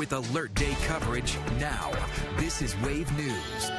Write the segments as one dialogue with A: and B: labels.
A: with Alert Day coverage now. This is Wave News.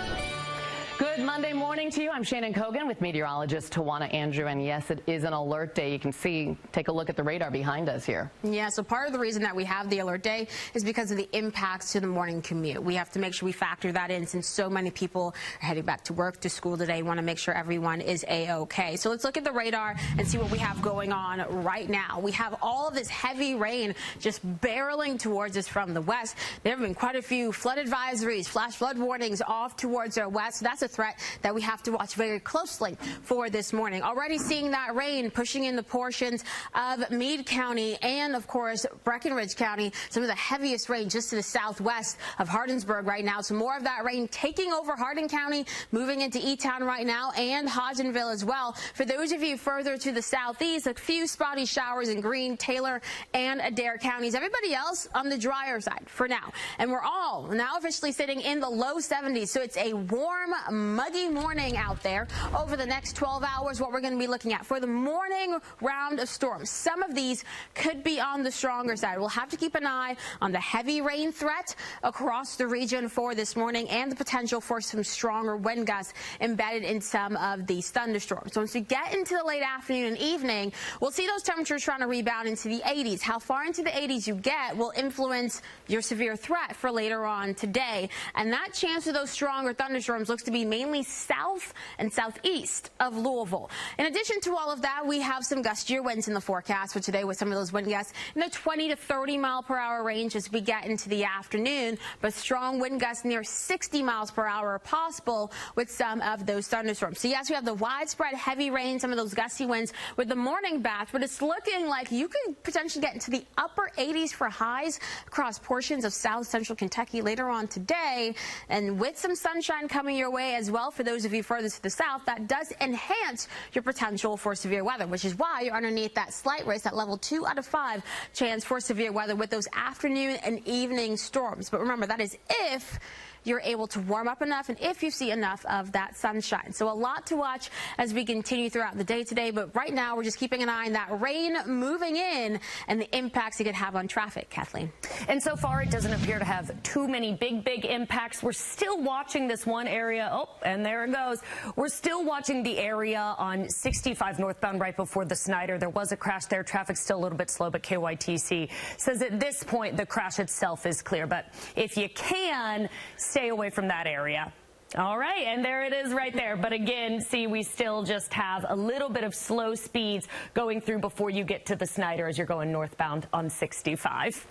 B: Good Monday morning to you. I'm Shannon Kogan with meteorologist Tawana Andrew. And yes, it is an alert day. You can see, take a look at the radar behind us here.
C: Yeah, so part of the reason that we have the alert day is because of the impacts to the morning commute. We have to make sure we factor that in since so many people are heading back to work, to school today. We want to make sure everyone is A-OK. So let's look at the radar and see what we have going on right now. We have all of this heavy rain just barreling towards us from the west. There have been quite a few flood advisories, flash flood warnings off towards our west. So that's a threat that we have to watch very closely for this morning. Already seeing that rain pushing in the portions of Meade County and, of course, Breckenridge County. Some of the heaviest rain just to the southwest of Hardinsburg right now. So more of that rain taking over Hardin County, moving into E-Town right now, and Hodgenville as well. For those of you further to the southeast, a few spotty showers in Greene, Taylor, and Adair counties. Everybody else on the drier side for now. And we're all now officially sitting in the low 70s. So it's a warm, muggy morning out there. Over the next 12 hours, what we're going to be looking at for the morning round of storms. Some of these could be on the stronger side. We'll have to keep an eye on the heavy rain threat across the region for this morning and the potential for some stronger wind gusts embedded in some of these thunderstorms. So once we get into the late afternoon and evening, we'll see those temperatures trying to rebound into the 80s. How far into the 80s you get will influence your severe threat for later on today. And that chance of those stronger thunderstorms looks to be mainly south and southeast of Louisville. In addition to all of that, we have some gustier winds in the forecast for today with some of those wind gusts in the 20 to 30 mile per hour range as we get into the afternoon, but strong wind gusts near 60 miles per hour are possible with some of those thunderstorms. So yes, we have the widespread heavy rain, some of those gusty winds with the morning batch, but it's looking like you could potentially get into the upper 80s for highs across portions of south central Kentucky later on today, and with some sunshine coming your way as well. For those of you further to the south, that does enhance your potential for severe weather, which is why you're underneath that slight risk, that level 2 out of 5 chance for severe weather with those afternoon and evening storms. But remember, that is if you're able to warm up enough and if you see enough of that sunshine. So a lot to watch as we continue throughout the day today. But right now, we're just keeping an eye on that rain moving in and the impacts it could have on traffic. Kathleen.
D: And so far, it doesn't appear to have too many big impacts. We're still watching this one area. Oh, and there it goes. We're still watching the area on 65 northbound right before the Snyder. There was a crash there. Traffic's still a little bit slow, but KYTC says at this point the crash itself is clear. But if you can, stay away from that area. All right, and there it is right there. But again, see, we still just have a little bit of slow speeds going through before you get to the Snyder as you're going northbound on 65.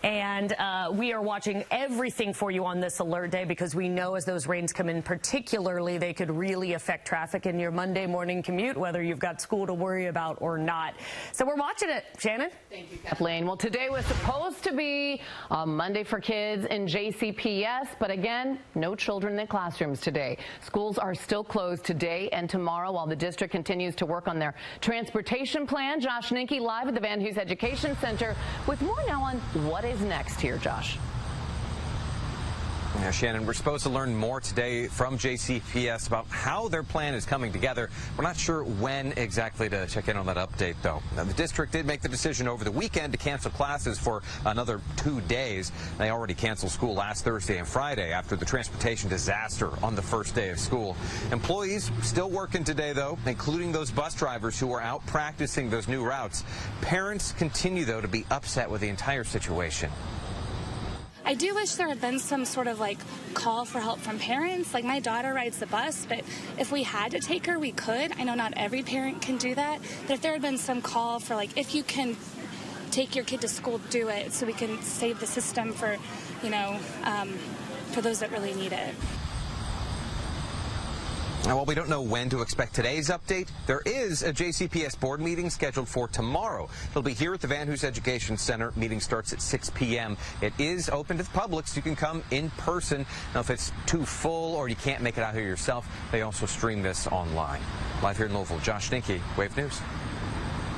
D: And we are watching everything for you on this alert day because we know as those rains come in, particularly, they could really affect traffic in your Monday morning commute, whether you've got school to worry about or not. So we're watching it. Shannon?
B: Thank you, Kathleen. Well, today was supposed to be a Monday for kids in JCPS, but again, no children in the classrooms today. Schools are still closed today and tomorrow while the district continues to work on their transportation plan. Josh Ninke live at the Van Hughes Education Center with more now on what is next here, Josh.
E: Yeah, Shannon, we're supposed to learn more today from JCPS about how their plan is coming together. We're not sure when exactly to check in on that update, though. Now, the district did make the decision over the weekend to cancel classes for another 2 days. They already canceled school last Thursday and Friday after the transportation disaster on the first day of school. Employees still working today, though, including those bus drivers who are out practicing those new routes. Parents continue, though, to be upset with the entire situation.
F: I do wish there had been some sort of call for help from parents. Like my daughter rides the bus, but if we had to take her, we could. I know not every parent can do that, but if there had been some call for if you can take your kid to school, do it so we can save the system for, for those that really need it.
E: Now, while we don't know when to expect today's update, there is a JCPS board meeting scheduled for tomorrow. It'll be here at the Van Hughes Education Center. Meeting starts at 6 p.m. It is open to the public, so you can come in person. Now, if it's too full or you can't make it out here yourself, they also stream this online. Live here in Louisville, Josh Ninke, Wave News.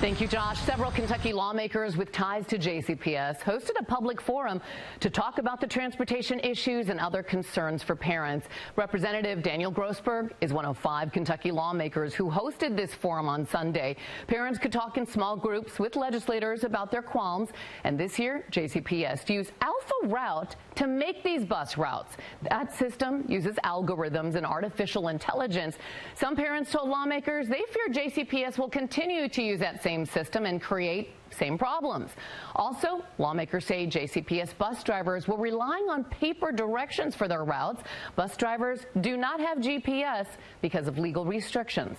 B: Thank you, Josh. Several Kentucky lawmakers with ties to JCPS hosted a public forum to talk about the transportation issues and other concerns for parents. Representative Daniel Grossberg is one of 5 Kentucky lawmakers who hosted this forum on Sunday. Parents could talk in small groups with legislators about their qualms, and this year, JCPS used Alpha Route to make these bus routes. That system uses algorithms and artificial intelligence. Some parents told lawmakers they fear JCPS will continue to use that same system and create same problems. Also, lawmakers say JCPS bus drivers were relying on paper directions for their routes. Bus drivers do not have GPS because of legal restrictions.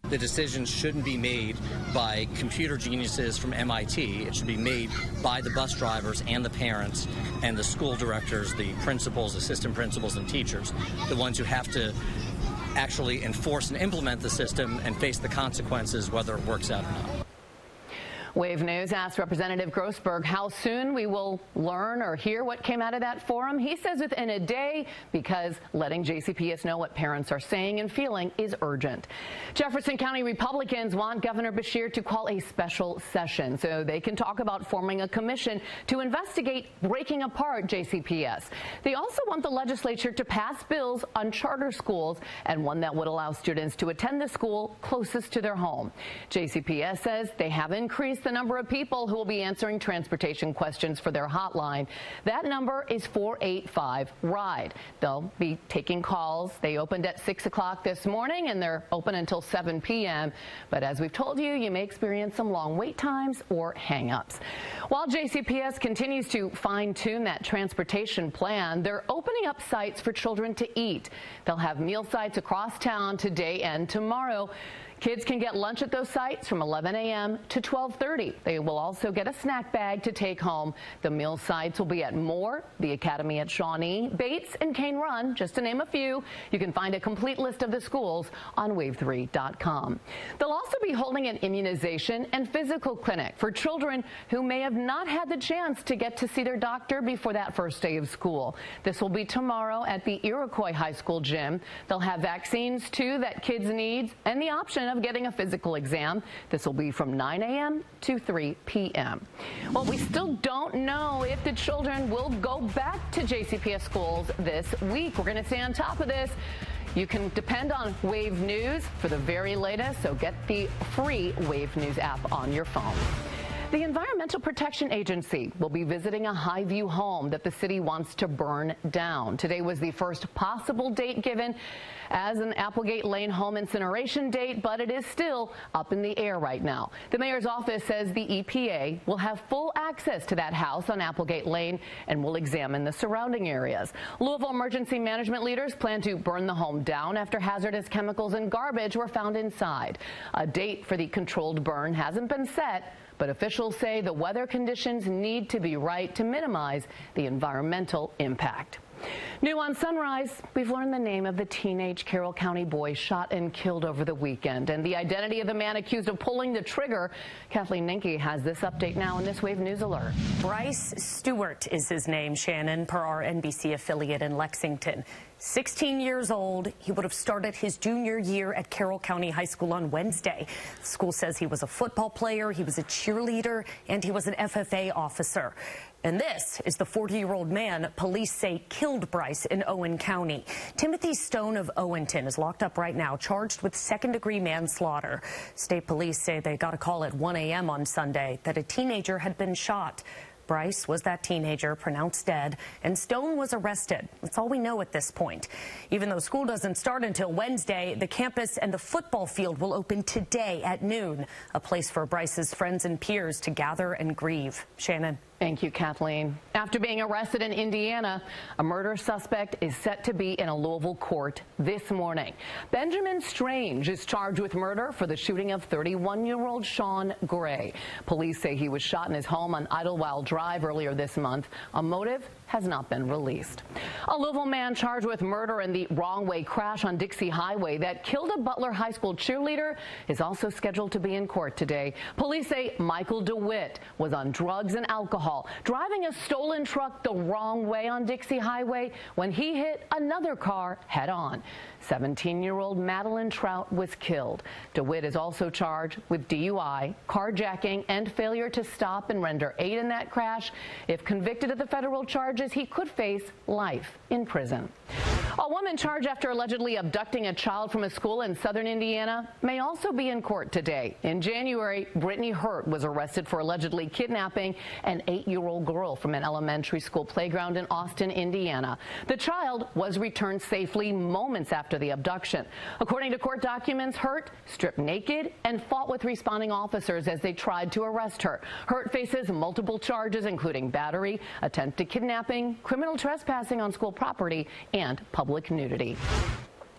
G: The decisions shouldn't be made by computer geniuses from MIT. It should be made by the bus drivers and the parents and the school directors, the principals, assistant principals, and teachers, the ones who have to actually enforce and implement the system and face the consequences whether it works out or not.
B: Wave News asked Representative Grossberg how soon we will learn or hear what came out of that forum. He says within a day, because letting JCPS know what parents are saying and feeling is urgent. Jefferson County Republicans want Governor Beshear to call a special session so they can talk about forming a commission to investigate breaking apart JCPS. They also want the legislature to pass bills on charter schools and one that would allow students to attend the school closest to their home. JCPS says they have increased the number of people who will be answering transportation questions for their hotline. That number is 485-RIDE. They'll be taking calls. They opened at 6 o'clock this morning, and they're open until 7 p.m. But as we've told you, you may experience some long wait times or hang-ups. While JCPS continues to fine-tune that transportation plan, they're opening up sites for children to eat. They'll have meal sites across town today and tomorrow. Kids can get lunch at those sites from 11 a.m. to 12:30. They will also get a snack bag to take home. The meal sites will be at Moore, the Academy at Shawnee, Bates, and Cane Run, just to name a few. You can find a complete list of the schools on wave3.com. They'll also be holding an immunization and physical clinic for children who may have not had the chance to get to see their doctor before that first day of school. This will be tomorrow at the Iroquois High School gym. They'll have vaccines, too, that kids need, and the option of getting a physical exam. This will be from 9 a.m. to 3 p.m. Well, we still don't know if the children will go back to JCPS schools this week. We're going to stay on top of this. You can depend on Wave News for the very latest, so get the free Wave News app on your phone. The Environmental Protection Agency will be visiting a Highview home that the city wants to burn down. Today was the first possible date given as an Applegate Lane home incineration date, but it is still up in the air right now. The mayor's office says the EPA will have full access to that house on Applegate Lane and will examine the surrounding areas. Louisville emergency management leaders plan to burn the home down after hazardous chemicals and garbage were found inside. A date for the controlled burn hasn't been set, but officials say the weather conditions need to be right to minimize the environmental impact. New on Sunrise, we've learned the name of the teenage Carroll County boy shot and killed over the weekend and the identity of the man accused of pulling the trigger. Kathleen Ninke has this update now in this Wave News Alert.
D: Bryce Stewart is his name, Shannon, per our NBC affiliate in Lexington. 16 years old, he would have started his junior year at Carroll County High School on Wednesday. The school says he was a football player, he was a cheerleader, and he was an FFA officer. And this is the 40-year-old man police say killed Bryce in Owen County. Timothy Stone of Owenton is locked up right now, charged with second-degree manslaughter. State police say they got a call at 1 a.m. on Sunday that a teenager had been shot. Bryce was that teenager pronounced dead, and Stone was arrested. That's all we know at this point. Even though school doesn't start until Wednesday, the campus and the football field will open today at noon, a place for Bryce's friends and peers to gather and grieve. Shannon.
B: Thank you, Kathleen. After being arrested in Indiana, a murder suspect is set to be in a Louisville court this morning. Benjamin Strange is charged with murder for the shooting of 31-year-old Sean Gray. Police say he was shot in his home on Idlewild Drive earlier this month. A motive has not been released. A Louisville man charged with murder in the wrong-way crash on Dixie Highway that killed a Butler High School cheerleader is also scheduled to be in court today. Police say Michael DeWitt was on drugs and alcohol alcohol, driving a stolen truck the wrong way on Dixie Highway when he hit another car head-on. 17-year-old Madeline Trout was killed. DeWitt is also charged with DUI, carjacking, and failure to stop and render aid in that crash. If convicted of the federal charges, he could face life in prison. A woman charged after allegedly abducting a child from a school in southern Indiana may also be in court today. In January, Brittany Hurt was arrested for allegedly kidnapping an 8-year-old girl from an elementary school playground in Austin, Indiana. The child was returned safely moments after the abduction. According to court documents, Hurt stripped naked and fought with responding officers as they tried to arrest her. Hurt faces multiple charges, including battery, attempted kidnapping, criminal trespassing on school property, and public nudity.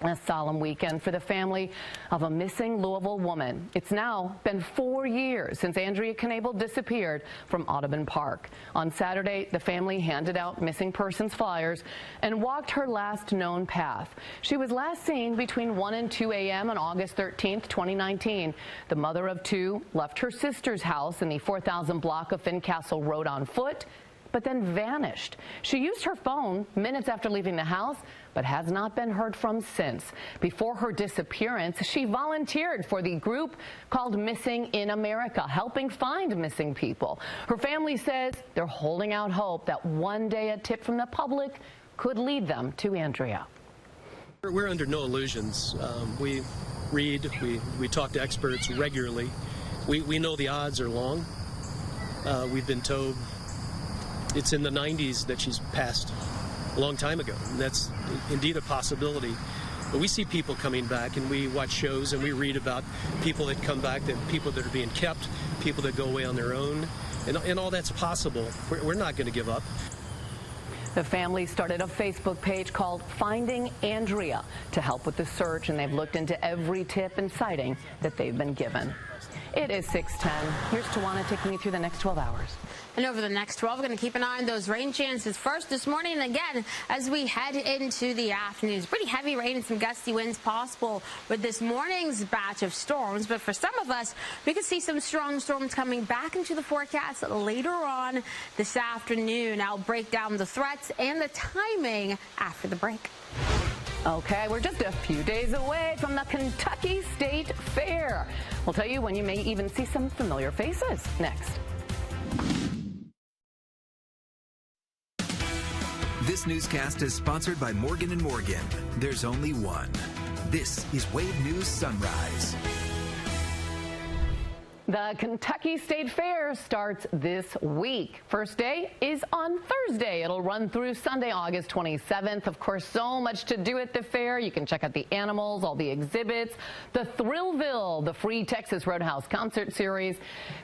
B: A solemn weekend for the family of a missing Louisville woman. It's now been 4 years since Andrea Knebel disappeared from Audubon Park. On Saturday, the family handed out missing persons flyers and walked her last known path. She was last seen between 1 and 2 a.m. on August 13th, 2019. The mother of two left her sister's house in the 4000 block of Fincastle Road on foot, but then vanished. She used her phone minutes after leaving the house, but has not been heard from since. Before her disappearance, she volunteered for the group called Missing in America, helping find missing people. Her family says they're holding out hope that one day a tip from the public could lead them to Andrea.
H: We're under no illusions. We read, we talk to experts regularly. We know the odds are long. We've been told it's in the 90s that she's passed a long time ago. And that's indeed a possibility. But we see people coming back, and we watch shows and we read about people that come back, that people that are being kept, people that go away on their own, and all that's possible. We're not going to give up.
B: The family started a Facebook page called Finding Andrea to help with the search, and they've looked into every tip and sighting that they've been given. It is 6:10. Here's Tawana taking you through the next 12 hours.
C: And over the next 12, we're going to keep an eye on those rain chances first this morning. And again, as we head into the afternoon, pretty heavy rain and some gusty winds possible with this morning's batch of storms. But for some of us, we could see some strong storms coming back into the forecast later on this afternoon. I'll break down the threats and the timing after the break.
B: Okay, we're just a few days away from the Kentucky State Fair. We'll tell you when you may even see some familiar faces next.
A: This newscast is sponsored by Morgan & Morgan. There's only one. This is Wave News Sunrise.
B: The Kentucky State Fair starts this week. First day is on Thursday. It'll run through Sunday, August 27th. Of course, so much to do at the fair. You can check out the animals, all the exhibits, the Thrillville, the free Texas Roadhouse concert series,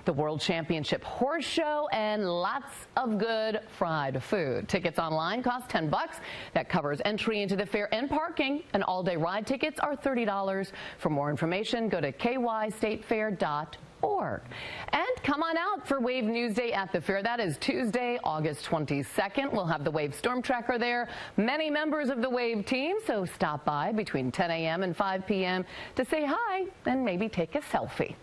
B: the World Championship Horse Show, and lots of good fried food. Tickets online cost $10. That covers entry into the fair and parking, and all-day ride tickets are $30. For more information, go to kystatefair.org. And come on out for Wave News Day at the fair. That is Tuesday, August 22nd. We'll have the Wave Storm Tracker there. Many members of the Wave team, so stop by between 10 a.m. and 5 p.m. to say hi and maybe take a selfie.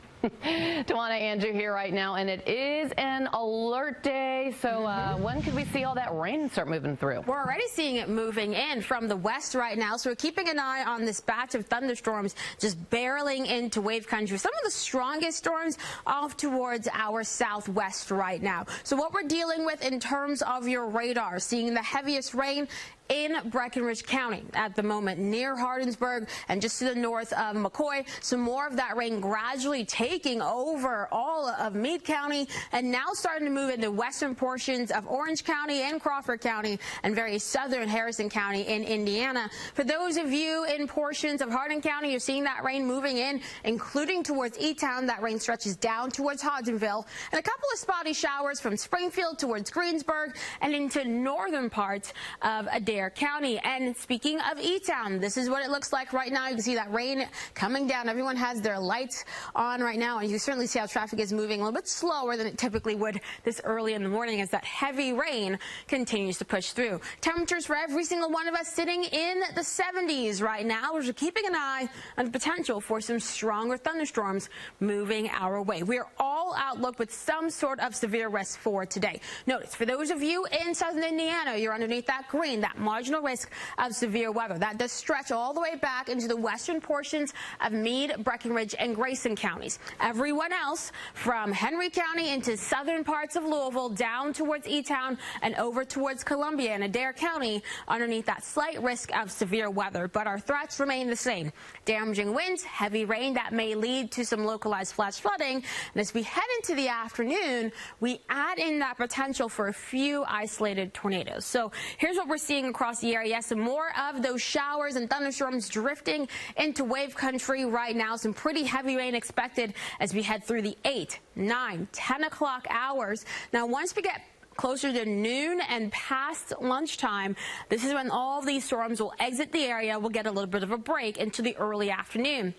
B: Tawana, Andrew here right now, and it is an alert day. So when could we see all that rain start moving through?
C: We're already seeing it moving in from the west right now. So we're keeping an eye on this batch of thunderstorms just barreling into wave country. Some of the strongest storms off towards our southwest right now. So what we're dealing with in terms of your radar, seeing the heaviest rain in Breckinridge County at the moment, near Hardinsburg and just to the north of McCoy. Some more of that rain gradually taking over all of Meade County and now starting to move into western portions of Orange County and Crawford County and very southern Harrison County in Indiana. For those of you in portions of Hardin County, you're seeing that rain moving in, including towards E-Town. That rain stretches down towards Hodgenville, and a couple of spotty showers from Springfield towards Greensburg and into northern parts of Adair Adair County. And speaking of E-Town, this is what it looks like right now. You can see that rain coming down. Everyone has their lights on right now, and you certainly see how traffic is moving a little bit slower than it typically would this early in the morning as that heavy rain continues to push through. Temperatures for every single one of us sitting in the 70s right now. We're keeping an eye on the potential for some stronger thunderstorms moving our way. We are all outlook with some sort of severe risk for today. Notice, for those of you in southern Indiana, you're underneath that green, that marginal risk of severe weather. That does stretch all the way back into the western portions of Meade, Breckenridge, and Grayson counties. Everyone else from Henry County into southern parts of Louisville down towards E-Town and over towards Columbia and Adair County underneath that slight risk of severe weather. But our threats remain the same. Damaging winds, heavy rain that may lead to some localized flash flooding. And as we head into the afternoon, we add in that potential for a few isolated tornadoes. So here's what we're seeing across the area. Some more of those showers and thunderstorms drifting into wave country right now. Some pretty heavy rain expected as we head through the 8, 9, 10 o'clock hours. Now, once we get closer to noon and past lunchtime, this is when all of these storms will exit the area. We'll get a little bit of a break into the early afternoon.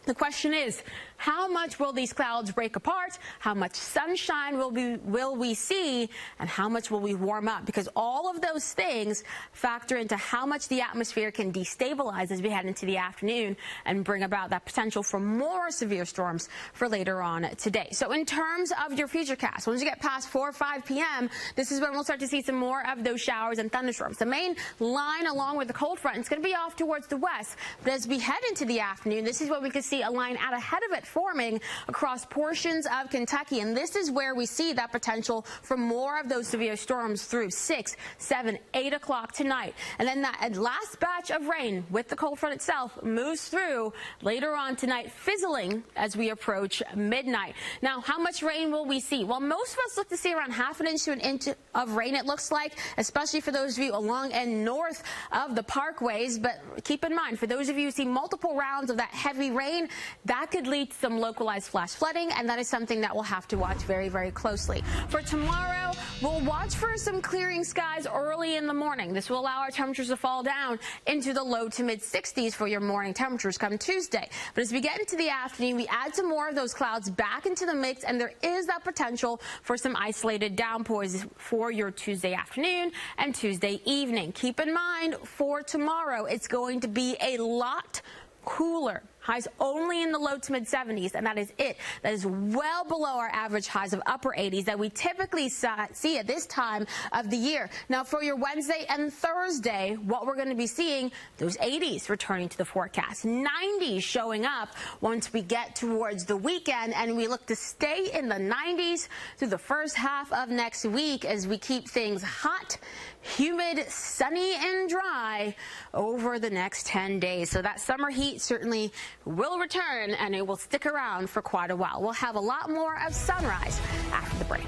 C: The question is, how much will these clouds break apart? How much sunshine will we see? And how much will we warm up? Because all of those things factor into how much the atmosphere can destabilize as we head into the afternoon and bring about that potential for more severe storms for later on today. So in terms of your futurecast, once you get past 4 or 5 p.m., this is when we'll start to see some more of those showers and thunderstorms. The main line along with the cold front is going to be off towards the west. But as we head into the afternoon, this is where we can see a line out ahead of it forming across portions of Kentucky. And this is where we see that potential for more of those severe storms through 6, 7, 8 o'clock tonight. And then that last batch of rain with the cold front itself moves through later on tonight, fizzling as we approach midnight. Now, how much rain will we see? Well, most of us look to see around half an inch to an inch of rain, it looks like, especially for those of you along and north of the parkways. But keep in mind, for those of you who see multiple rounds of that heavy rain, that could lead to some localized flash flooding, and that is something that we'll have to watch very, very closely. For tomorrow, we'll watch for some clearing skies early in the morning. This will allow our temperatures to fall down into the low to mid 60s for your morning temperatures come Tuesday. But as we get into the afternoon, we add some more of those clouds back into the mix, and there is that potential for some isolated downpours for your Tuesday afternoon and Tuesday evening. Keep in mind, for tomorrow, it's going to be a lot cooler. Highs only in the low to mid 70s, and that is it. That is well below our average highs of upper 80s that we typically see at this time of the year. Now, for your Wednesday and Thursday, what we're going to be seeing, those 80s returning to the forecast. 90s showing up once we get towards the weekend, and we look to stay in the 90s through the first half of next week as we keep things hot, humid, sunny, and dry over the next 10 days. So that summer heat certainly will return, and it will stick around for quite a while. We'll have a lot more of sunrise after the break.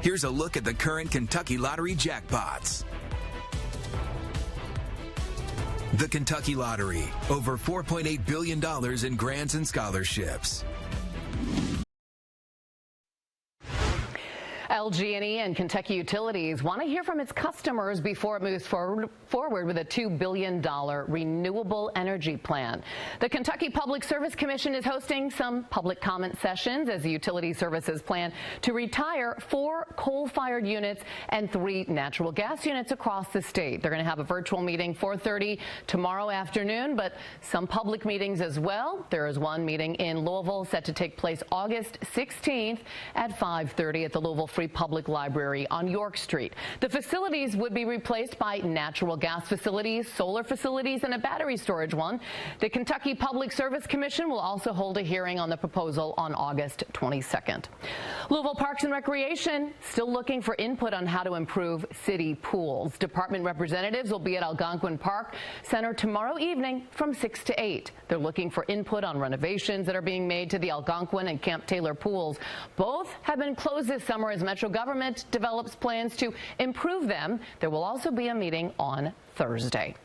A: Here's a look at the current Kentucky Lottery jackpots. The Kentucky Lottery, over $4.8 billion in grants and scholarships.
B: LG&E and Kentucky Utilities want to hear from its customers before it moves forward with a $2 billion renewable energy plan. The Kentucky Public Service Commission is hosting some public comment sessions as the utility services plan to retire 4 coal-fired units and 3 natural gas units across the state. They're going to have a virtual meeting 4:30 tomorrow afternoon, but some public meetings as well. There is one meeting in Louisville set to take place August 16th at 5:30 at the Louisville Free Public Library on York Street. The facilities would be replaced by natural gas facilities, solar facilities, and a battery storage one. The Kentucky Public Service Commission will also hold a hearing on the proposal on August 22nd. Louisville Parks and Recreation still looking for input on how to improve city pools. Department representatives will be at Algonquin Park Center tomorrow evening from 6 to 8. They're looking for input on renovations that are being made to the Algonquin and Camp Taylor pools. Both have been closed this summer as Metro government develops plans to improve them. There will also be a meeting on Thursday.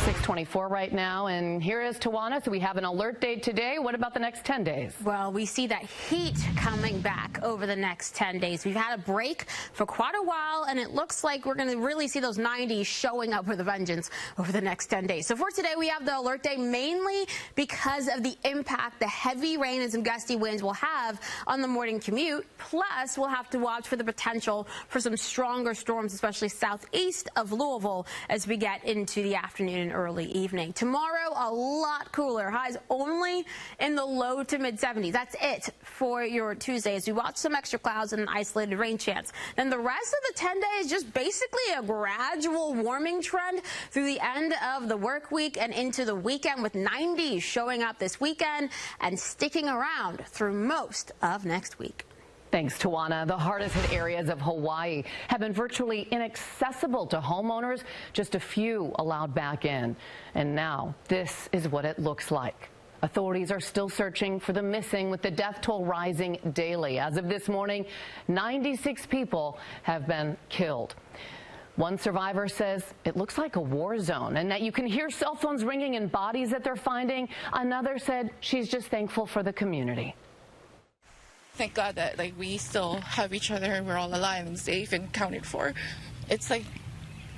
B: 6:24 right now, and here is Tawana. So we have an alert day today. What about the next 10 days?
C: Well, we see that heat coming back over the next 10 days. We've had a break for quite a while, and it looks like we're going to really see those 90s showing up with a vengeance over the next 10 days. So for today, we have the alert day mainly because of the impact the heavy rain and some gusty winds will have on the morning commute. Plus, we'll have to watch for the potential for some stronger storms, especially southeast of Louisville, as we get into the afternoon and early evening. Tomorrow, a lot cooler. Highs only in the low to mid 70s. That's it for your Tuesday as we watch some extra clouds and an isolated rain chance. Then the rest of the 10 days, just basically a gradual warming trend through the end of the work week and into the weekend, with 90s showing up this weekend and sticking around through most of next week.
B: Thanks, Tawana. The hardest hit areas of Hawaii have been virtually inaccessible to homeowners, just a few allowed back in. And now this is what it looks like. Authorities are still searching for the missing, with the death toll rising daily. As of this morning, 96 people have been killed. One survivor says it looks like a war zone and that you can hear cell phones ringing and bodies that they're finding. Another said she's just thankful for the community.
I: Thank God that we still have each other and we're all alive and safe and accounted for. It's like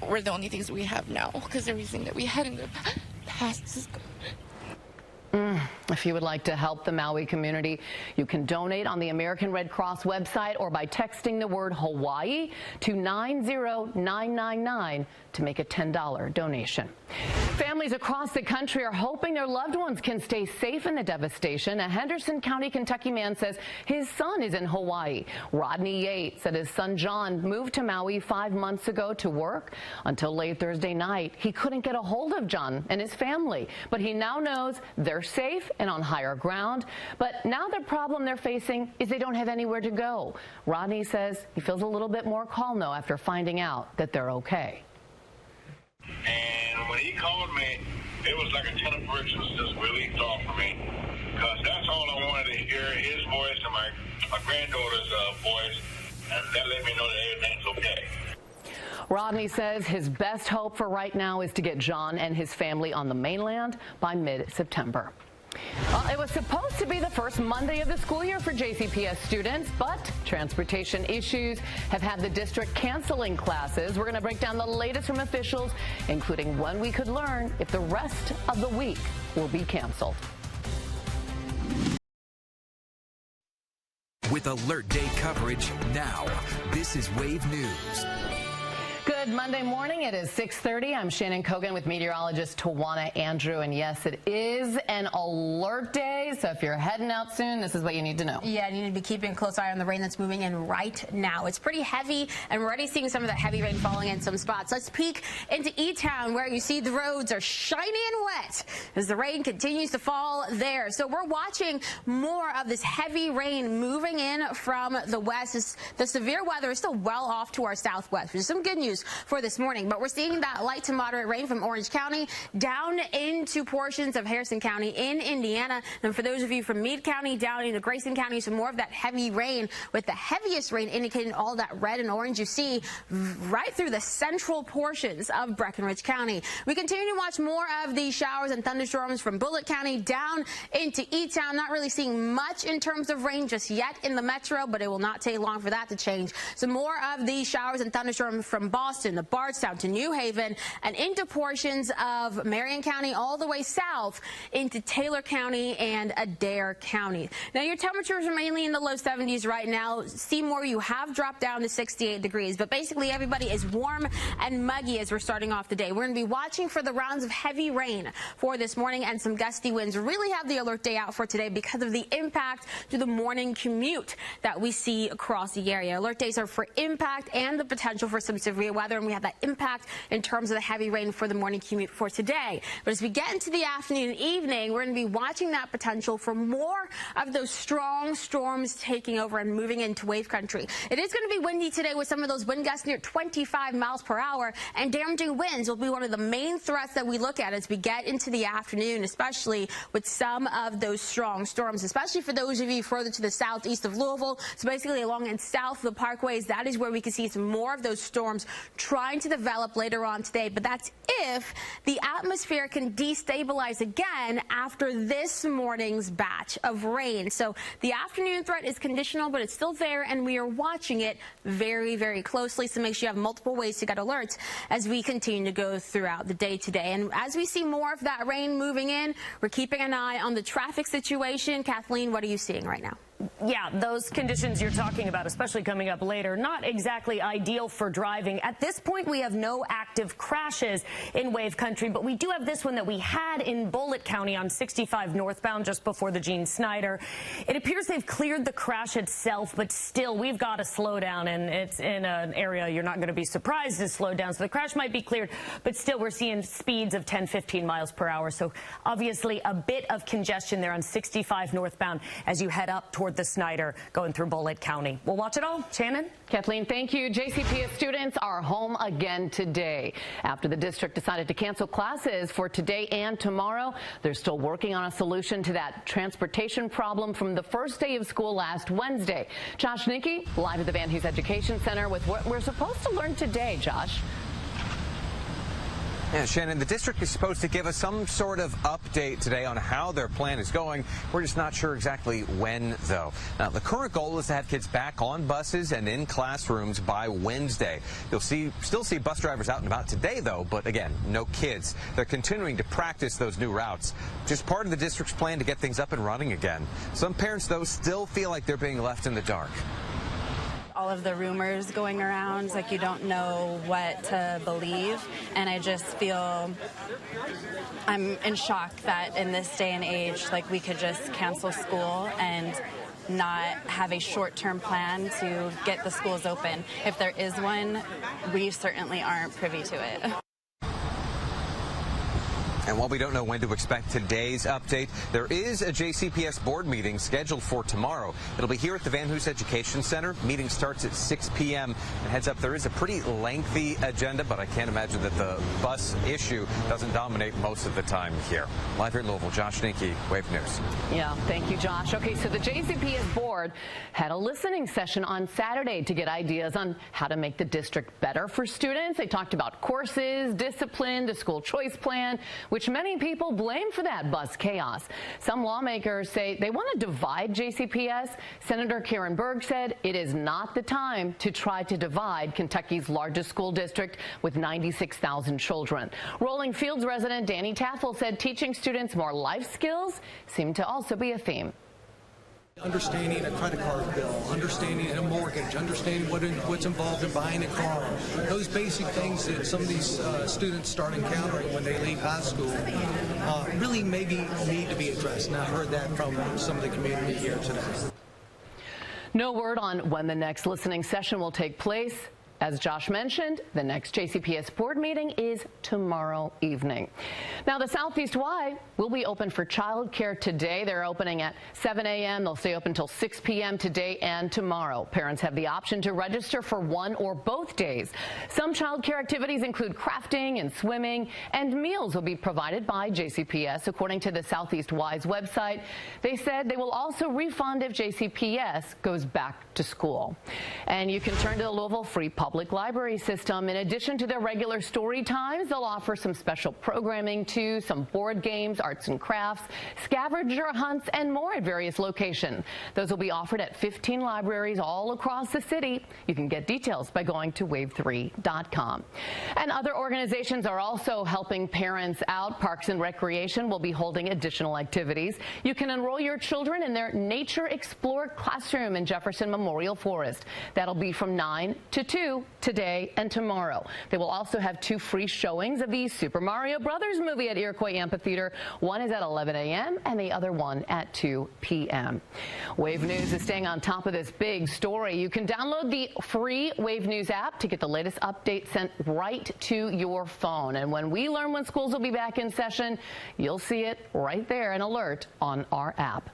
I: we're the only things we have now, because everything that we had in the past is gone.
B: If you would like to help the Maui community, you can donate on the American Red Cross website or by texting the word Hawaii to 90999 to make a $10 donation. Families across the country are hoping their loved ones can stay safe in the devastation. A Henderson County, Kentucky man says his son is in Hawaii. Rodney Yates said his son John moved to Maui 5 months ago to work. Until late Thursday night, he couldn't get a hold of John and his family, but he now knows they're safe and on higher ground. But now the problem they're facing is they don't have anywhere to go. Rodney says he feels a little bit more calm, though, after finding out that they're okay.
J: And when he called me, it was like a ton of bricks was just released off of me, because that's all I wanted to hear, his voice and my granddaughter's voice, and that let me know that everything's okay.
B: Rodney says his best hope for right now is to get John and his family on the mainland by mid-September. It was supposed to be the first Monday of the school year for JCPS students, but transportation issues have had the district canceling classes. We're going to break down the latest from officials, including when we could learn if the rest of the week will be canceled.
A: With Alert Day coverage now, this is Wave News.
B: Good Monday morning. It is 6:30. I'm Shannon Kogan with meteorologist Tawana Andrew. And yes, it is an alert day. So if you're heading out soon, this is what you need to know.
C: Yeah, you need to be keeping a close eye on the rain that's moving in right now. It's pretty heavy, and we're already seeing some of that heavy rain falling in some spots. Let's peek into E-Town, where you see the roads are shiny and wet as the rain continues to fall there. So we're watching more of this heavy rain moving in from the west. The severe weather is still well off to our southwest, which is some good news for this morning, but we're seeing that light to moderate rain from Orange County down into portions of Harrison County in Indiana. And for those of you from Meade County down into Grayson County, some more of that heavy rain, with the heaviest rain indicating all that red and orange you see right through the central portions of Breckinridge County. We continue to watch more of these showers and thunderstorms from Bullitt County down into E-Town. Not really seeing much in terms of rain just yet in the metro, but it will not take long for that to change. Some more of these showers and thunderstorms from Boston, the Bardstown to New Haven, and into portions of Marion County all the way south into Taylor County and Adair County. Now, your temperatures are mainly in the low 70s right now. Seymour, you have dropped down to 68 degrees, but basically everybody is warm and muggy as we're starting off the day. We're going to be watching for the rounds of heavy rain for this morning, and some gusty winds. Really have the alert day out for today because of the impact to the morning commute that we see across the area. Alert days are for impact and the potential for some severe weather, and we have that impact in terms of the heavy rain for the morning commute for today. But as we get into the afternoon and evening, we're going to be watching that potential potential for more of those strong storms taking over and moving into wave country. It is going to be windy today with some of those wind gusts near 25 miles per hour, and damaging winds will be one of the main threats that we look at as we get into the afternoon, especially with some of those strong storms, especially for those of you further to the southeast of Louisville. So basically along and south of the parkways, that is where we can see some more of those storms trying to develop later on today. But that's if the atmosphere can destabilize again after this morning's batch of rain. So the afternoon threat is conditional, but it's still there, and we are watching it very, very closely. So make sure you have multiple ways to get alerts as we continue to go throughout the day today. And as we see more of that rain moving in, we're keeping an eye on the traffic situation. Kathleen, what are you seeing right now?
D: Yeah, those conditions you're talking about, especially coming up later, not exactly ideal for driving. At this point, we have no active crashes in wave country, but we do have this one that we had in Bullitt County on 65 northbound just before the Gene Snyder. It appears they've cleared the crash itself, but still, we've got to slow down, and it's in an area you're not going to be surprised to slow down. So the crash might be cleared, but still, we're seeing speeds of 10, 15 miles per hour. So obviously, a bit of congestion there on 65 northbound as you head up toward the Snyder going through Bullitt County. We'll watch it all. Shannon?
B: Kathleen, thank you. JCPS students are home again today. After the district decided to cancel classes for today and tomorrow, they're still working on a solution to that transportation problem from the first day of school last Wednesday. Josh Nicky, live at the Van Hughes Education Center with what we're supposed to learn today, Josh.
E: Yeah, Shannon, the district is supposed to give us some sort of update today on how their plan is going. We're just not sure exactly when, though. Now, the current goal is to have kids back on buses and in classrooms by Wednesday. You'll still see bus drivers out and about today, though, but again, no kids. They're continuing to practice those new routes, just part of the district's plan to get things up and running again. Some parents, though, still feel like they're being left in the dark.
K: All of the rumors going around, like you don't know what to believe, and I just feel I'm in shock that in this day and age, like we could just cancel school and not have a short-term plan to get the schools open. If there is one, we certainly aren't privy to it.
E: And while we don't know when to expect today's update, there is a JCPS board meeting scheduled for tomorrow. It'll be here at the Van Hughes Education Center. Meeting starts at 6 p.m. And heads up, there is a pretty lengthy agenda, but I can't imagine that the bus issue doesn't dominate most of the time here. Live here in Louisville, Josh Nicky, Wave News.
B: Yeah, thank you, Josh. Okay, so the JCPS board had a listening session on Saturday to get ideas on how to make the district better for students. They talked about courses, discipline, the school choice plan, which many people blame for that bus chaos. Some lawmakers say they want to divide JCPS. Senator Karen Berg said it is not the time to try to divide Kentucky's largest school district with 96,000 children. Rolling Fields resident Danny Taffel said teaching students more life skills seemed to also be a theme.
L: Understanding a credit card bill, understanding a mortgage, understanding what's involved in buying a car. Those basic things that some of these students start encountering when they leave high school really maybe need to be addressed. And I heard that from some of the community here today.
B: No word on when the next listening session will take place. As Josh mentioned, the next JCPS board meeting is tomorrow evening. Now, the Southeast Y will be open for child care today. They're opening at 7 a.m. They'll stay open until 6 p.m. today and tomorrow. Parents have the option to register for one or both days. Some child care activities include crafting and swimming, and meals will be provided by JCPS, according to the Southeast Y's website. They said they will also refund if JCPS goes back to school. And you can turn to the Louisville Free Public Library System. In addition to their regular story times, they'll offer some special programming too, some board games, arts and crafts, scavenger hunts, and more at various locations. Those will be offered at 15 libraries all across the city. You can get details by going to wave3.com. And other organizations are also helping parents out. Parks and Recreation will be holding additional activities. You can enroll your children in their Nature Explore classroom in Jefferson Memorial Forest. That'll be from 9 to 2 today, and tomorrow. They will also have 2 free showings of the Super Mario Brothers movie at Iroquois Amphitheater. One is at 11 a.m. and the other one at 2 p.m. Wave News is staying on top of this big story. You can download the free Wave News app to get the latest updates sent right to your phone. And when we learn when schools will be back in session, you'll see it right there, an alert on our app.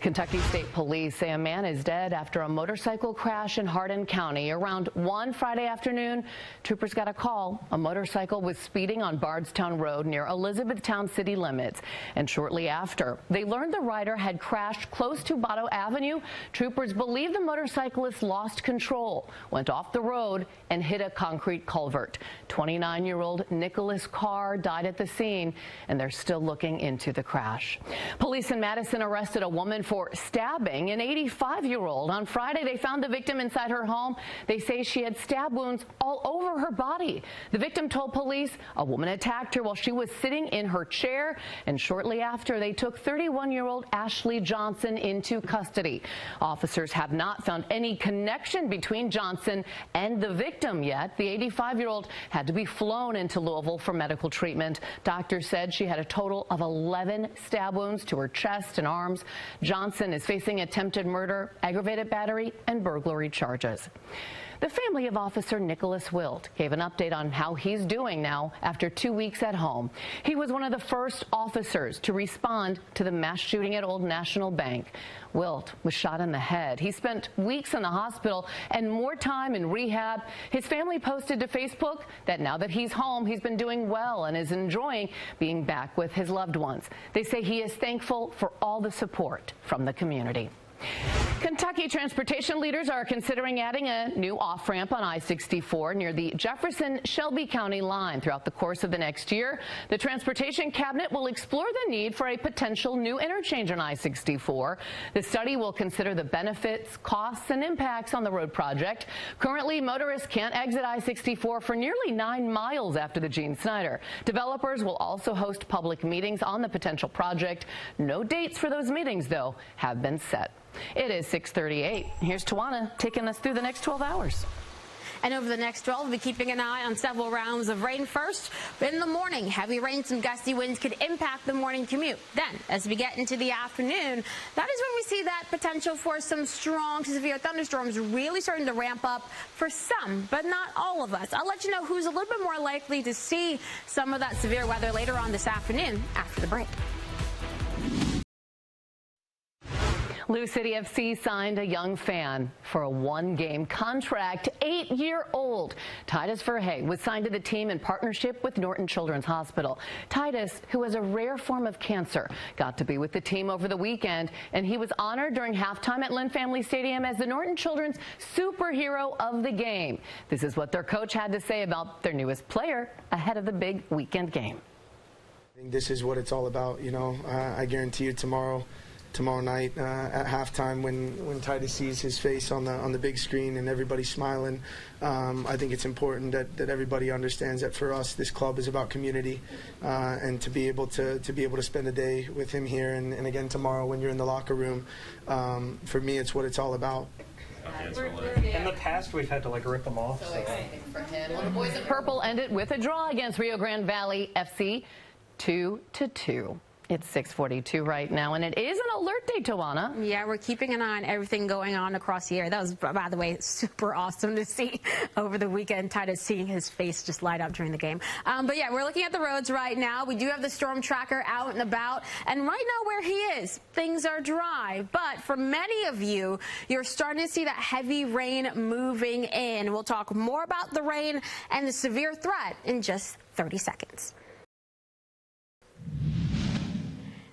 B: Kentucky State Police say a man is dead after a motorcycle crash in Hardin County. Around 1 Friday afternoon, troopers got a call. A motorcycle was speeding on Bardstown Road near Elizabethtown city limits. And shortly after, they learned the rider had crashed close to Botto Avenue. Troopers believe the motorcyclist lost control, went off the road, and hit a concrete culvert. 29-year-old Nicholas Carr died at the scene, and they're still looking into the crash. Police in Madison arrested a woman for stabbing an 85-year-old. On Friday, they found the victim inside her home. They say she had stab wounds all over her body. The victim told police a woman attacked her while she was sitting in her chair, and shortly after, they took 31-year-old Ashley Johnson into custody. Officers have not found any connection between Johnson and the victim yet. The 85-year-old had to be flown into Louisville for medical treatment. Doctors said she had a total of 11 stab wounds to her chest and arms. Johnson is facing attempted murder, aggravated battery, and burglary charges. The family of Officer Nicholas Wilt gave an update on how he's doing now after 2 weeks at home. He was one of the first officers to respond to the mass shooting at Old National Bank. Wilt was shot in the head. He spent weeks in the hospital and more time in rehab. His family posted to Facebook that now that he's home, he's been doing well and is enjoying being back with his loved ones. They say he is thankful for all the support from the community. Kentucky transportation leaders are considering adding a new off-ramp on I-64 near the Jefferson-Shelby County line throughout the course of the next year. The Transportation Cabinet will explore the need for a potential new interchange on I-64. The study will consider the benefits, costs, and impacts on the road project. Currently, motorists can't exit I-64 for nearly 9 miles after the Gene Snyder. Developers will also host public meetings on the potential project. No dates for those meetings, though, have been set. It is 6:38. Here's Tawana taking us through the next 12 hours.
C: And over the next 12, we'll be keeping an eye on several rounds of rain first. In the morning, heavy rains and gusty winds could impact the morning commute. Then, as we get into the afternoon, that is when we see that potential for some strong to severe thunderstorms really starting to ramp up for some, but not all of us. I'll let you know who's a little bit more likely to see some of that severe weather later on this afternoon after the break.
B: Lou City FC signed a young fan for a 1-game contract. 8-year-old Titus Verhey was signed to the team in partnership with Norton Children's Hospital. Titus, who has a rare form of cancer, got to be with the team over the weekend, and he was honored during halftime at Lynn Family Stadium as the Norton Children's superhero of the game. This is what their coach had to say about their newest player ahead of the big weekend game.
M: I think this is what it's all about. You know, I guarantee you tomorrow night at halftime when Titus sees his face on the big screen and everybody's smiling, I think it's important that everybody understands that for us this club is about community, and to be able to spend a day with him here and again tomorrow when you're in the locker room, for me it's what it's all about.
N: In the past, we've had to rip them off. So exciting for him.
B: Well, the boys in purple ended with a draw against Rio Grande Valley FC, 2-2. It's 6:42 right now, and it is an alert day, Tawana.
C: Yeah, we're keeping an eye on everything going on across the area. That was, by the way, super awesome to see over the weekend. Titus seeing his face just light up during the game. But yeah, we're looking at the roads right now. We do have the storm tracker out and about, and right now where he is, things are dry. But for many of you, you're starting to see that heavy rain moving in. We'll talk more about the rain and the severe threat in just 30 seconds.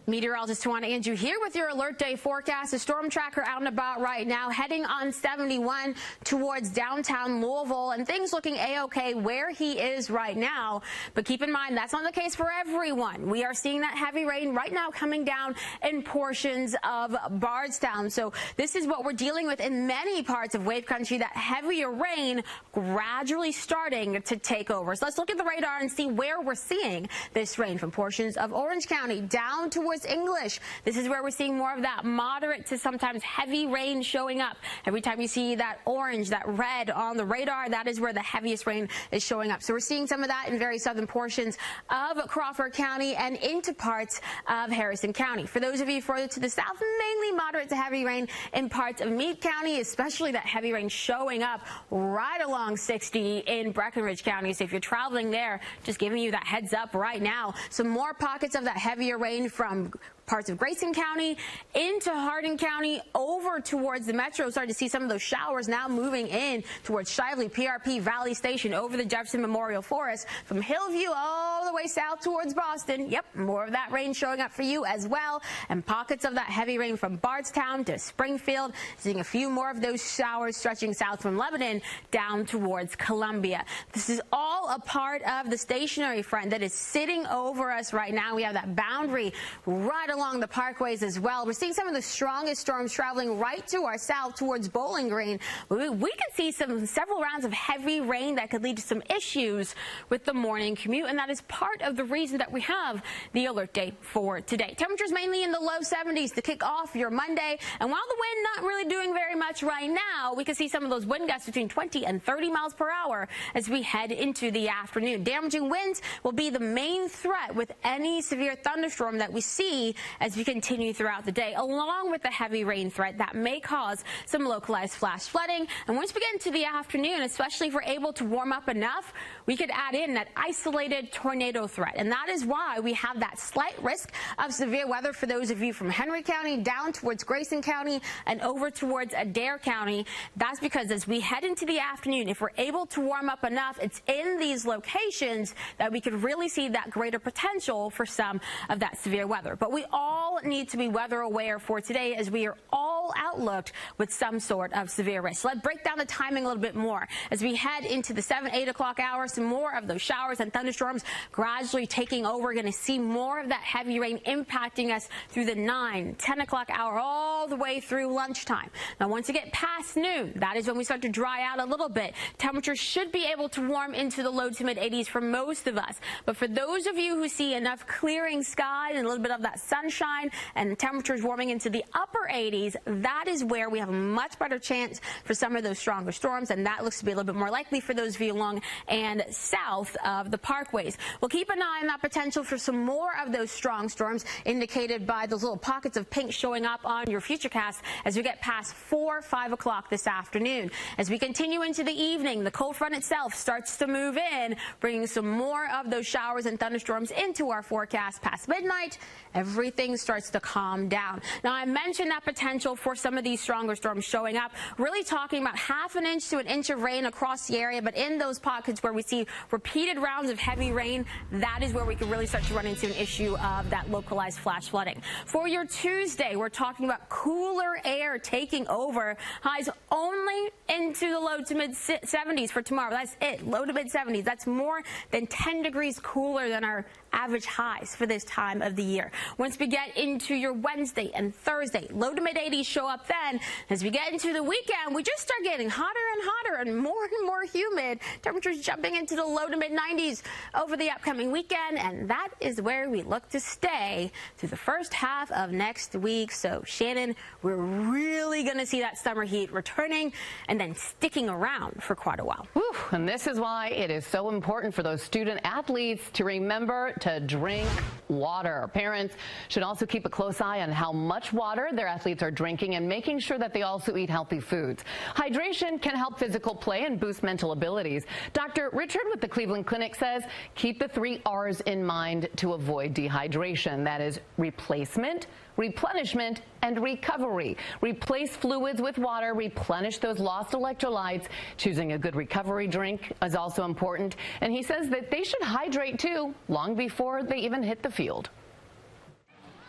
C: Meteorologist Tawana Andrew here with your alert day forecast. The storm tracker out and about right now, heading on 71 towards downtown Louisville, and things looking a-okay where he is right now. But keep in mind, that's not the case for everyone. We are seeing that heavy rain right now coming down in portions of Bardstown. So this is what we're dealing with in many parts of Wave Country, that heavier rain gradually starting to take over. So let's look at the radar and see where we're seeing this rain from portions of Orange County down towards Northwest English. This is where we're seeing more of that moderate to sometimes heavy rain showing up. Every time you see that orange, that red on the radar, that is where the heaviest rain is showing up. So we're seeing some of that in very southern portions of Crawford County and into parts of Harrison County. For those of you further to the south, mainly moderate to heavy rain in parts of Meade County, especially that heavy rain showing up right along 60 in Breckenridge County. So if you're traveling there, just giving you that heads up right now. Some more pockets of that heavier rain from parts of Grayson County into Hardin County over towards the metro. Starting to see some of those showers now moving in towards Shively, PRP, Valley Station, over the Jefferson Memorial Forest, from Hillview all the way south towards Boston. Yep, more of that rain showing up for you as well. And pockets of that heavy rain from Bardstown to Springfield. Seeing a few more of those showers stretching south from Lebanon down towards Columbia. This is all a part of the stationary front that is sitting over us right now. We have that boundary right along the parkways as well. We're seeing some of the strongest storms traveling right to our south towards Bowling Green. We could see several rounds of heavy rain that could lead to some issues with the morning commute, and that is part of the reason that we have the alert day for today. Temperatures mainly in the low 70s to kick off your Monday, and while the wind not really doing very much right now, we can see some of those wind gusts between 20 and 30 miles per hour as we head into the afternoon. Damaging winds will be the main threat with any severe thunderstorm that we see as we continue throughout the day, along with the heavy rain threat that may cause some localized flash flooding. And once we get into the afternoon, especially if we're able to warm up enough, we could add in that isolated tornado threat. And that is why we have that slight risk of severe weather for those of you from Henry County down towards Grayson County and over towards Adair County. That's because as we head into the afternoon, if we're able to warm up enough, it's in these locations that we could really see that greater potential for some of that severe weather. But we all need to be weather aware for today, as we are all outlooked with some sort of severe risk. So let's break down the timing a little bit more. As we head into the 7, 8 o'clock hour, some more of those showers and thunderstorms gradually taking over. We're going to see more of that heavy rain impacting us through the 9, 10 o'clock hour, all the way through lunchtime. Now, once you get past noon, that is when we start to dry out a little bit. Temperatures should be able to warm into the low to mid 80s for most of us. But for those of you who see enough clearing skies and a little bit of that sunshine and temperatures warming into the upper 80s, that is where we have a much better chance for some of those stronger storms, and that looks to be a little bit more likely for those of you along and south of the parkways. We'll keep an eye on that potential for some more of those strong storms, indicated by those little pockets of pink showing up on your futurecast as we get past 4, 5 o'clock this afternoon. As we continue into the evening, the cold front itself starts to move in, bringing some more of those showers and thunderstorms into our forecast past midnight. Everything starts to calm down. Now, I mentioned that potential for some of these stronger storms showing up, really talking about ½ an inch to an inch of rain across the area, but in those pockets where we see repeated rounds of heavy rain, that is where we can really start to run into an issue of that localized flash flooding. For your Tuesday, we're talking about cooler air taking over. Highs only into the low to mid 70s for tomorrow. That's it, low to mid 70s. That's more than 10 degrees cooler than our average highs for this time of the year. Once we get into your Wednesday and Thursday, low to mid 80s show up then. As we get into the weekend, we just start getting hotter and hotter and more humid. Temperatures jumping into the low to mid 90s over the upcoming weekend, and that is where we look to stay through the first half of next week. So, Shannon, we're really going to see that summer heat returning and then sticking around for quite a while.
B: Whew, and this is why it is so important for those student athletes to remember to drink water. Parents should also keep a close eye on how much water their athletes are drinking and making sure that they also eat healthy foods. Hydration can help physical play and boost mental abilities. Dr. Richard with the Cleveland Clinic says keep the 3 R's in mind to avoid dehydration. That is replacement, replenishment, and recovery. Replace fluids with water, replenish those lost electrolytes. Choosing a good recovery drink is also important. And he says that they should hydrate too, long before they even hit the field.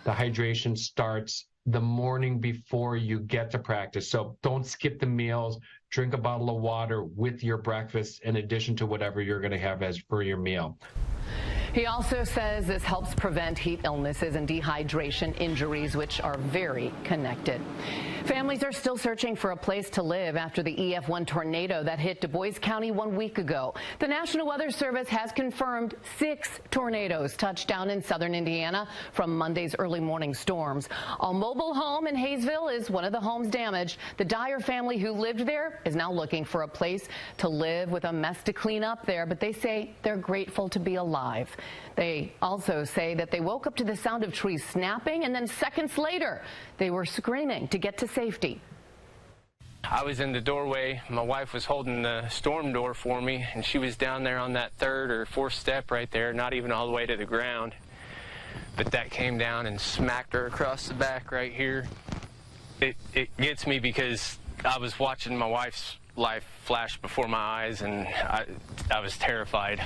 O: The hydration starts the morning before you get to practice. So don't skip the meals. Drink a bottle of water with your breakfast in addition to whatever you're going to have as for your meal.
B: He also says this helps prevent heat illnesses and dehydration injuries, which are very connected. Families are still searching for a place to live after the EF1 tornado that hit Du Bois County 1 week ago. The National Weather Service has confirmed 6 tornadoes touched down in southern Indiana from Monday's early morning storms. A mobile home in Hayesville is one of the homes damaged. The Dyer family who lived there is now looking for a place to live with a mess to clean up there, but they say they're grateful to be alive. They also say that they woke up to the sound of trees snapping, and then seconds later they were screaming to get to safety.
P: I was in the doorway. My wife was holding the storm door for me, and she was down there on that 3rd or 4th step right there, not even all the way to the ground. But that came down and smacked her across the back right here. It gets me because I was watching my wife's life flash before my eyes, and I was terrified.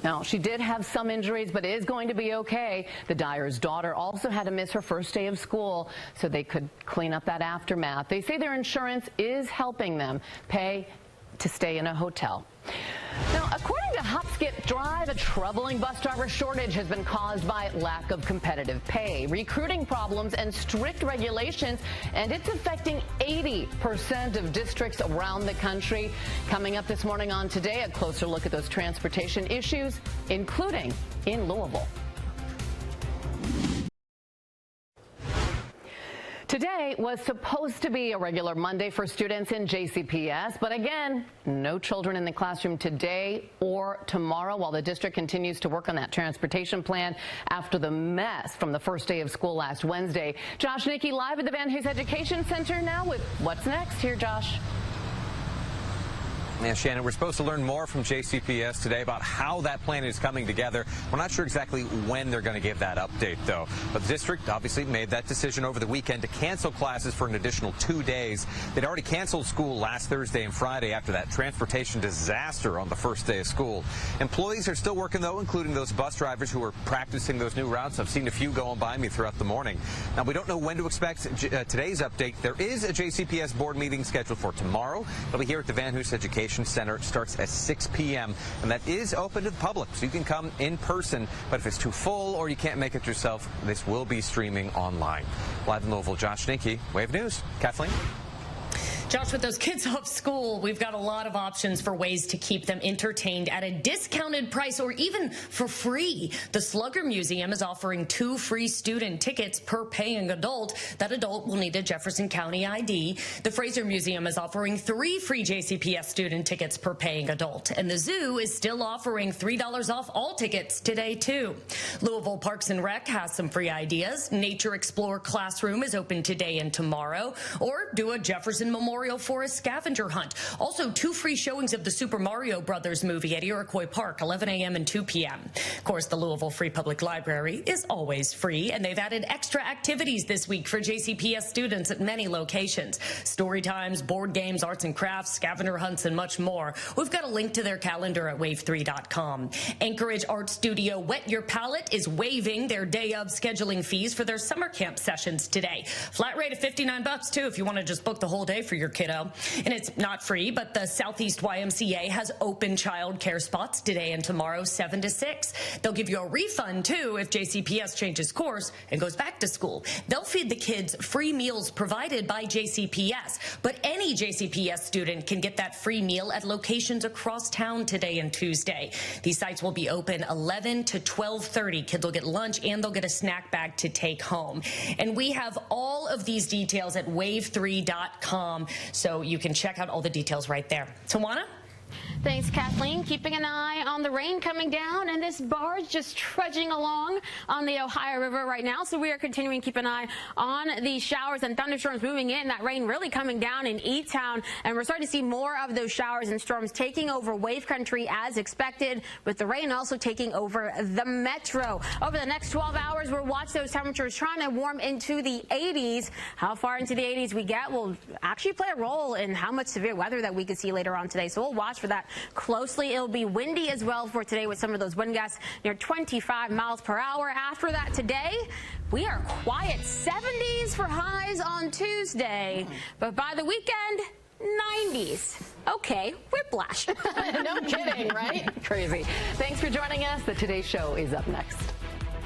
B: Now, she did have some injuries, but is going to be okay. The Dyer's daughter also had to miss her first day of school, so they could clean up that aftermath. They say their insurance is helping them pay to stay in a hotel. Now, according to Hop Skip Drive, a troubling bus driver shortage has been caused by lack of competitive pay, recruiting problems, and strict regulations, and it's affecting 80% of districts around the country. Coming up this morning on Today, a closer look at those transportation issues, including in Louisville. Today was supposed to be a regular Monday for students in JCPS, but again, no children in the classroom today or tomorrow while the district continues to work on that transportation plan after the mess from the first day of school last Wednesday. Josh Nickey live at the Van Hoos Education Center now with what's next. Here, Josh.
E: Yeah, Shannon, we're supposed to learn more from JCPS today about how that plan is coming together. We're not sure exactly when they're going to give that update, though. But the district obviously made that decision over the weekend to cancel classes for an additional 2 days. They'd already canceled school last Thursday and Friday after that transportation disaster on the first day of school. Employees are still working, though, including those bus drivers who are practicing those new routes. I've seen a few going by me throughout the morning. Now, we don't know when to expect today's update. There is a JCPS board meeting scheduled for tomorrow. It'll be here at the Van Hoos Education Center. It starts at 6 p.m. and that is open to the public, so you can come in person, but if it's too full or you can't make it yourself, this will be streaming online. Live in Louisville, Josh Nickey, Wave News. Kathleen?
D: Josh, with those kids off school, we've got a lot of options for ways to keep them entertained at a discounted price or even for free. The Slugger Museum is offering 2 free student tickets per paying adult. That adult will need a Jefferson County ID. The Fraser Museum is offering 3 free JCPS student tickets per paying adult. And the zoo is still offering $3 off all tickets today, too. Louisville Parks and Rec has some free ideas. Nature Explorer Classroom is open today and tomorrow. Or do a Jefferson Memorial Forest scavenger hunt. Also, 2 free showings of the Super Mario Brothers movie at Iroquois Park, 11 a.m. and 2 p.m. Of course, the Louisville Free Public Library is always free, and they've added extra activities this week for JCPS students at many locations. Story times, board games, arts and crafts, scavenger hunts, and much more. We've got a link to their calendar at wave3.com. Anchorage Art Studio Wet Your Palette is waiving their day of scheduling fees for their summer camp sessions today. Flat rate of $59 too if you want to just book the whole day for your kiddo. And it's not free, but the Southeast YMCA has open child care spots today and tomorrow, 7 to 6. They'll give you a refund, too, if JCPS changes course and goes back to school. They'll feed the kids free meals provided by JCPS, but any JCPS student can get that free meal at locations across town today and Tuesday. These sites will be open 11 to 12:30. Kids will get lunch and they'll get a snack bag to take home. And we have all of these details at wave3.com. So you can check out all the details right there. Tawana?
C: Thanks, Kathleen. Keeping an eye on the rain coming down, and this barge just trudging along on the Ohio River right now. So we are continuing to keep an eye on these showers and thunderstorms moving in. That rain really coming down in E-Town, and we're starting to see more of those showers and storms taking over Wave Country as expected, with the rain also taking over the metro. Over the next 12 hours, we'll watch those temperatures trying to warm into the 80s. How far into the 80s we get will actually play a role in how much severe weather that we could see later on today. So we'll watch for that closely. It'll be windy as well for today with some of those wind gusts near 25 miles per hour. After that today, we are quiet 70s for highs on Tuesday, but by the weekend, 90s. Okay, whiplash.
B: No kidding, right? Crazy. Thanks for joining us. The Today Show is up next.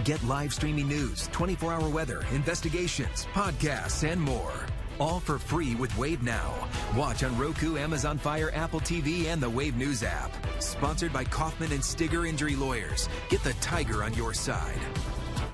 A: Get live streaming news, 24-hour weather, investigations, podcasts, and more. All for free with Wave Now. Watch on Roku, Amazon Fire, Apple TV, and the Wave News app. Sponsored by Kaufman and Stigger Injury Lawyers. Get the Tiger on your side.